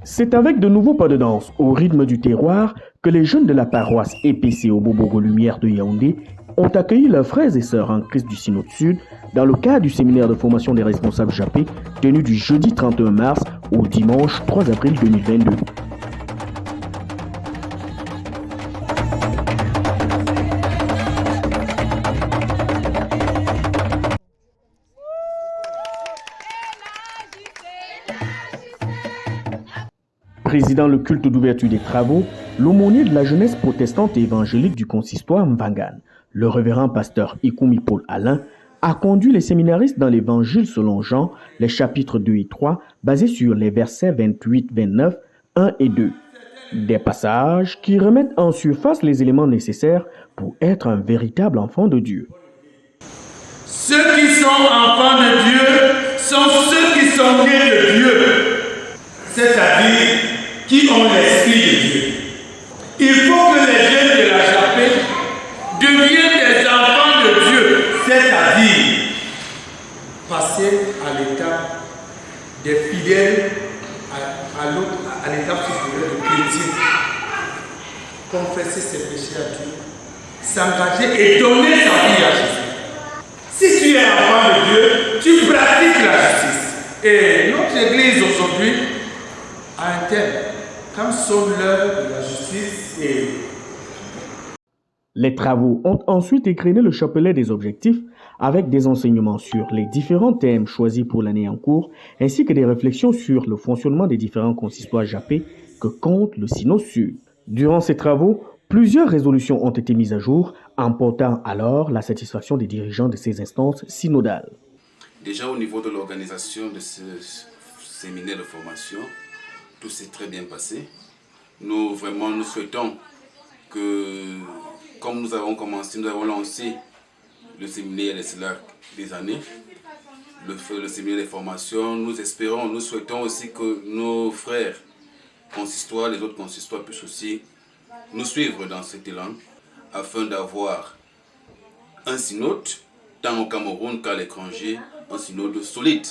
C'est avec de nouveaux pas de danse au rythme du terroir que les jeunes de la paroisse EPC au Bobogo Lumière de Yaoundé ont accueilli leurs frères et sœurs en Christ du Synode Sud dans le cadre du séminaire de formation des responsables Japé tenu du jeudi 31 mars au dimanche 3 avril 2022. Présidant le culte d'ouverture des travaux, l'aumônier de la jeunesse protestante et évangélique du consistoire Mvangan, le révérend pasteur Ikumi Paul Alain, a conduit les séminaristes dans l'évangile selon Jean, les chapitres 2 et 3, basés sur les versets 28, 29, 1 et 2. Des passages qui remettent en surface les éléments nécessaires pour être un véritable enfant de Dieu. Ceux qui sont enfants de Dieu sont ceux qui sont nés de Dieu, c'est-à-dire qui ont l'esprit de Dieu. Il faut que les jeunes de la Japée deviennent des enfants de Dieu, c'est-à-dire passer à l'étape des fidèles, à l'étape supérieure de chrétien, confesser ses péchés à Dieu, s'engager et donner sa vie à Jésus. Si tu es enfant de Dieu, tu pratiques la justice. Et notre Église aujourd'hui a un thème. Quand sonne l'heure de la justice et... Les travaux ont ensuite égrené le chapelet des objectifs avec des enseignements sur les différents thèmes choisis pour l'année en cours ainsi que des réflexions sur le fonctionnement des différents consistoires japés que compte le Synode Sud. Durant ces travaux, plusieurs résolutions ont été mises à jour, emportant alors la satisfaction des dirigeants de ces instances synodales. Déjà au niveau de l'organisation de ce séminaire de formation, tout s'est très bien passé. Nous souhaitons que, comme nous avons lancé le séminaire des années, le séminaire de formation, nous souhaitons aussi que nos frères consistoires, les autres consistoires puissent aussi nous suivre dans cet élan afin d'avoir un synode, tant au Cameroun qu'à l'étranger, un synode solide.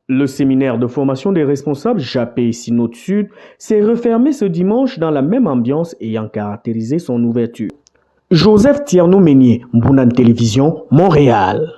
Le séminaire de formation des responsables Japé Synode Sud s'est refermé ce dimanche dans la même ambiance ayant caractérisé son ouverture. Joseph Tierno Meunier, Mbounan Télévision, Montréal.